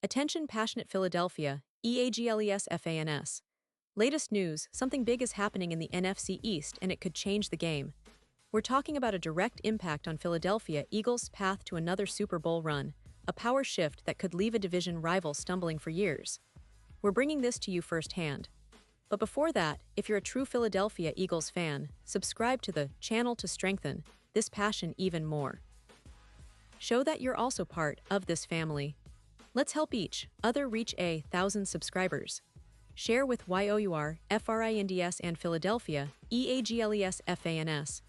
Attention passionate Philadelphia, EAGLES. Latest news, something big is happening in the NFC East and it could change the game. We're talking about a direct impact on Philadelphia Eagles' path to another Super Bowl run, a power shift that could leave a division rival stumbling for years. We're bringing this to you firsthand. But before that, if you're a true Philadelphia Eagles fan, subscribe to the channel to strengthen this passion even more. Show that you're also part of this family. Let's help each other reach 1,000 subscribers. Share with YOUR, FRINDS and Philadelphia, EAGLES.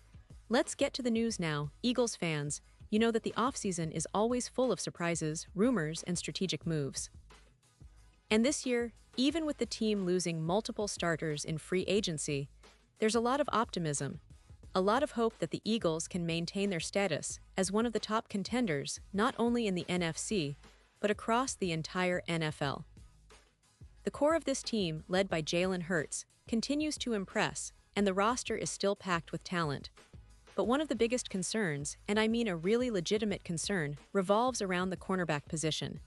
Let's get to the news now. Eagles fans, you know that the offseason is always full of surprises, rumors, and strategic moves. And this year, even with the team losing multiple starters in free agency, there's a lot of optimism, a lot of hope that the Eagles can maintain their status as one of the top contenders not only in the NFC, but across the entire NFL. The core of this team, led by Jalen Hurts, continues to impress, and the roster is still packed with talent. But one of the biggest concerns, and I mean a really legitimate concern, revolves around the cornerback position.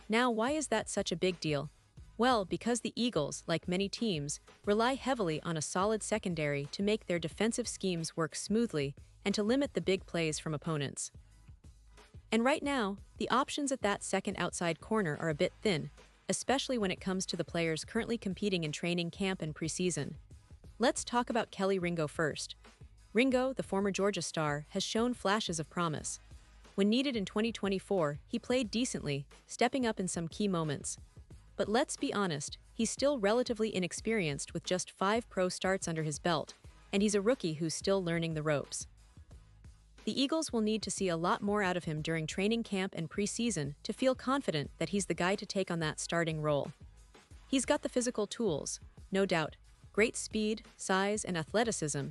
Now, why is that such a big deal? Well, because the Eagles, like many teams, rely heavily on a solid secondary to make their defensive schemes work smoothly and to limit the big plays from opponents. And right now, the options at that second outside corner are a bit thin, especially when it comes to the players currently competing in training camp and preseason. Let's talk about Kelly Ringo first. Ringo, the former Georgia star, has shown flashes of promise. When needed in 2024, he played decently, stepping up in some key moments. But let's be honest, he's still relatively inexperienced with just 5 pro starts under his belt, and he's a rookie who's still learning the ropes. The Eagles will need to see a lot more out of him during training camp and preseason to feel confident that he's the guy to take on that starting role. He's got the physical tools, no doubt, great speed, size, and athleticism,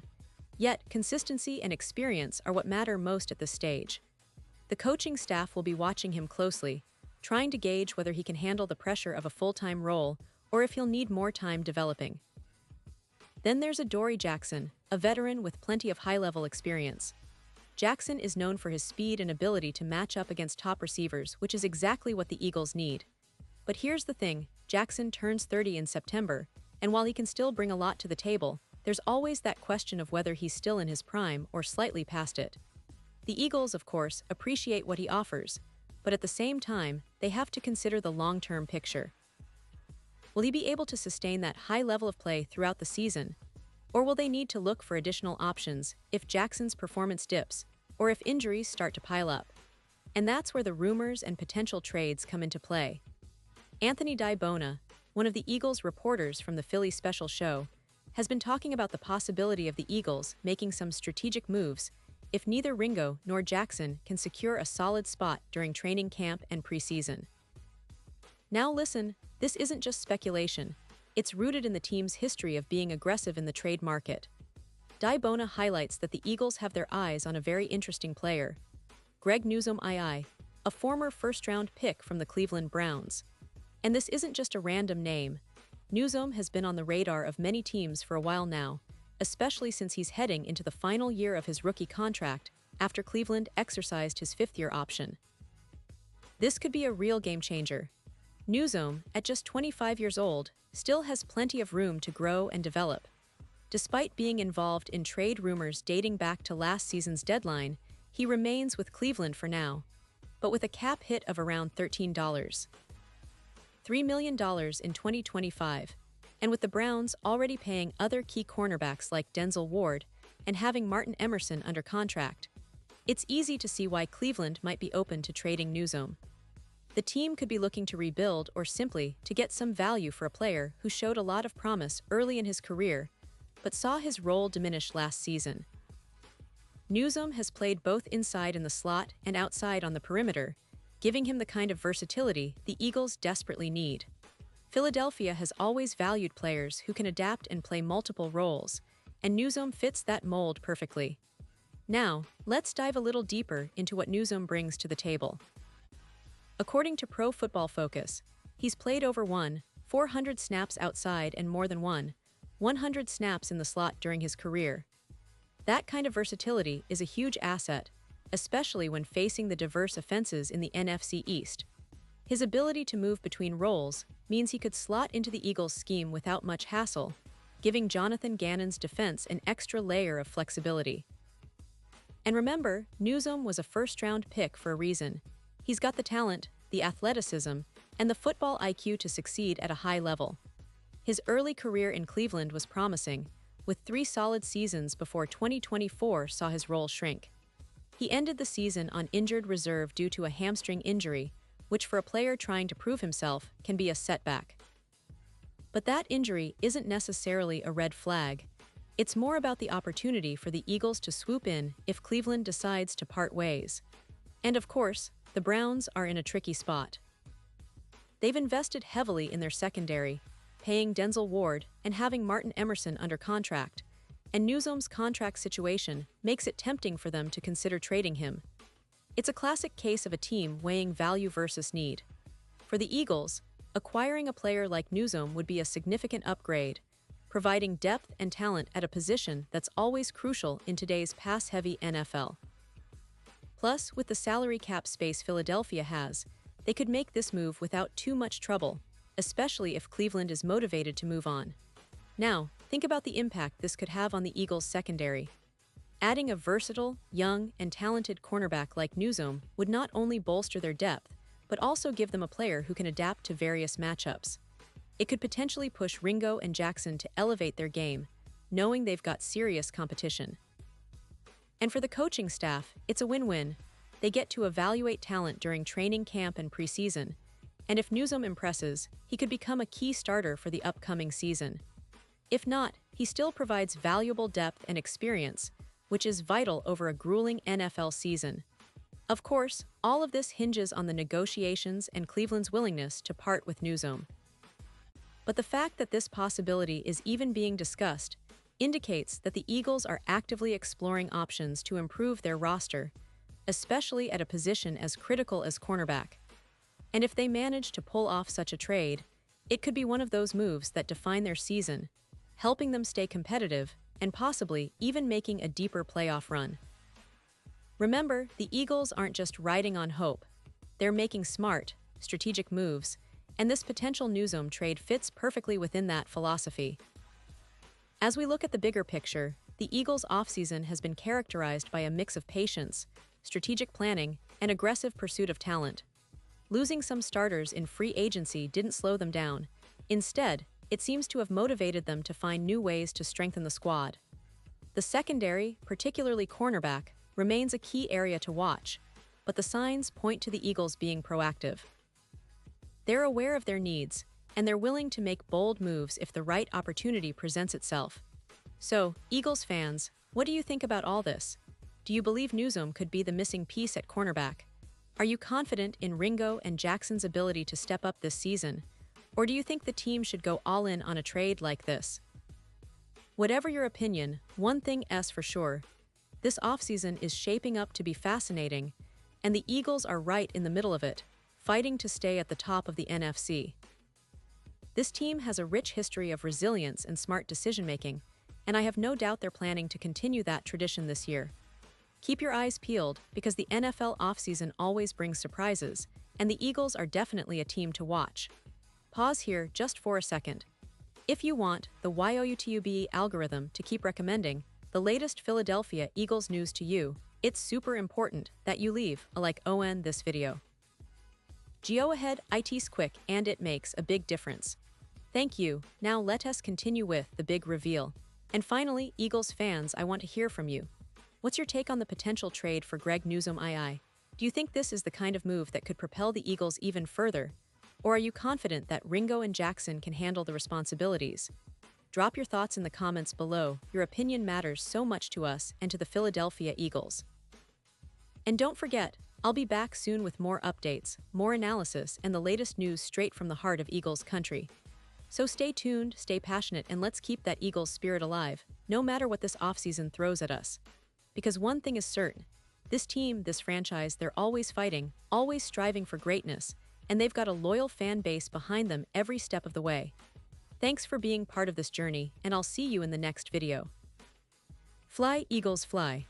yet consistency and experience are what matter most at this stage. The coaching staff will be watching him closely, trying to gauge whether he can handle the pressure of a full-time role or if he'll need more time developing. Then there's Adoree Jackson, a veteran with plenty of high-level experience. Jackson is known for his speed and ability to match up against top receivers, which is exactly what the Eagles need. But here's the thing, Jackson turns 30 in September, and while he can still bring a lot to the table, there's always that question of whether he's still in his prime or slightly past it. The Eagles, of course, appreciate what he offers, but at the same time, they have to consider the long-term picture. Will he be able to sustain that high level of play throughout the season? Or will they need to look for additional options if Jackson's performance dips, or if injuries start to pile up? And that's where the rumors and potential trades come into play. Anthony Dibona, one of the Eagles' reporters from the Philly Special Show, has been talking about the possibility of the Eagles making some strategic moves if neither Ringo nor Jackson can secure a solid spot during training camp and preseason. Now listen, this isn't just speculation. It's rooted in the team's history of being aggressive in the trade market. Dibona highlights that the Eagles have their eyes on a very interesting player, Greg Newsome II, a former first-round pick from the Cleveland Browns. And this isn't just a random name. Newsome has been on the radar of many teams for a while now, especially since he's heading into the final year of his rookie contract after Cleveland exercised his 5th-year option. This could be a real game-changer. Newsome, at just 25 years old, still has plenty of room to grow and develop. Despite being involved in trade rumors dating back to last season's deadline, he remains with Cleveland for now, but with a cap hit of around $13. $3 million in 2025, and with the Browns already paying other key cornerbacks like Denzel Ward and having Martin Emerson under contract, it's easy to see why Cleveland might be open to trading Newsome. The team could be looking to rebuild or simply to get some value for a player who showed a lot of promise early in his career, but saw his role diminish last season. Newsome has played both inside in the slot and outside on the perimeter, giving him the kind of versatility the Eagles desperately need. Philadelphia has always valued players who can adapt and play multiple roles, and Newsome fits that mold perfectly. Now, let's dive a little deeper into what Newsome brings to the table. According to Pro Football Focus, he's played over 400 snaps outside and more than 100 snaps in the slot during his career. That kind of versatility is a huge asset, especially when facing the diverse offenses in the NFC East. His ability to move between roles means he could slot into the Eagles' scheme without much hassle, giving Jonathan Gannon's defense an extra layer of flexibility. And remember, Newsome was a first-round pick for a reason. He's got the talent, the athleticism, and the football IQ to succeed at a high level. His early career in Cleveland was promising, with 3 solid seasons before 2024 saw his role shrink. He ended the season on injured reserve due to a hamstring injury, which for a player trying to prove himself can be a setback. But that injury isn't necessarily a red flag. It's more about the opportunity for the Eagles to swoop in if Cleveland decides to part ways. And of course, the Browns are in a tricky spot. They've invested heavily in their secondary, paying Denzel Ward and having Martin Emerson under contract, and Newsome's contract situation makes it tempting for them to consider trading him. It's a classic case of a team weighing value versus need. For the Eagles, acquiring a player like Newsome would be a significant upgrade, providing depth and talent at a position that's always crucial in today's pass-heavy NFL. Plus, with the salary cap space Philadelphia has, they could make this move without too much trouble, especially if Cleveland is motivated to move on. Now, think about the impact this could have on the Eagles' secondary. Adding a versatile, young, and talented cornerback like Newsome would not only bolster their depth, but also give them a player who can adapt to various matchups. It could potentially push Ringo and Jackson to elevate their game, knowing they've got serious competition. And for the coaching staff, it's a win-win. They get to evaluate talent during training camp and preseason, and if Newsome impresses, he could become a key starter for the upcoming season. If not, he still provides valuable depth and experience, which is vital over a grueling NFL season. Of course, all of this hinges on the negotiations and Cleveland's willingness to part with Newsome. But the fact that this possibility is even being discussed indicates that the Eagles are actively exploring options to improve their roster, especially at a position as critical as cornerback. And if they manage to pull off such a trade, it could be one of those moves that define their season, helping them stay competitive and possibly even making a deeper playoff run. Remember, the Eagles aren't just riding on hope. They're making smart, strategic moves, and this potential Newsome trade fits perfectly within that philosophy. As we look at the bigger picture, the Eagles' offseason has been characterized by a mix of patience, strategic planning, and aggressive pursuit of talent. Losing some starters in free agency didn't slow them down. Instead, it seems to have motivated them to find new ways to strengthen the squad. The secondary, particularly cornerback, remains a key area to watch, but the signs point to the Eagles being proactive. They're aware of their needs, and they're willing to make bold moves if the right opportunity presents itself. So, Eagles fans, what do you think about all this? Do you believe Newsome could be the missing piece at cornerback? Are you confident in Ringo and Jackson's ability to step up this season? Or do you think the team should go all in on a trade like this? Whatever your opinion, one thing is for sure. This offseason is shaping up to be fascinating, and the Eagles are right in the middle of it, fighting to stay at the top of the NFC. This team has a rich history of resilience and smart decision-making, and I have no doubt they're planning to continue that tradition this year. Keep your eyes peeled because the NFL offseason always brings surprises, and the Eagles are definitely a team to watch. Pause here just for a second. If you want the YouTube algorithm to keep recommending the latest Philadelphia Eagles news to you, it's super important that you leave a like on this video. Go ahead, it's quick and it makes a big difference. Thank you. Now let us continue with the big reveal. And finally, Eagles fans, I want to hear from you. What's your take on the potential trade for Greg Newsome II? Do you think this is the kind of move that could propel the Eagles even further? Or are you confident that Ringo and Jackson can handle the responsibilities? Drop your thoughts in the comments below. Your opinion matters so much to us and to the Philadelphia Eagles. And don't forget, I'll be back soon with more updates, more analysis, and the latest news straight from the heart of Eagles country. So stay tuned, stay passionate, and let's keep that Eagles spirit alive, no matter what this offseason throws at us. Because one thing is certain, this team, this franchise, they're always fighting, always striving for greatness, and they've got a loyal fan base behind them every step of the way. Thanks for being part of this journey, and I'll see you in the next video. Fly, Eagles, fly.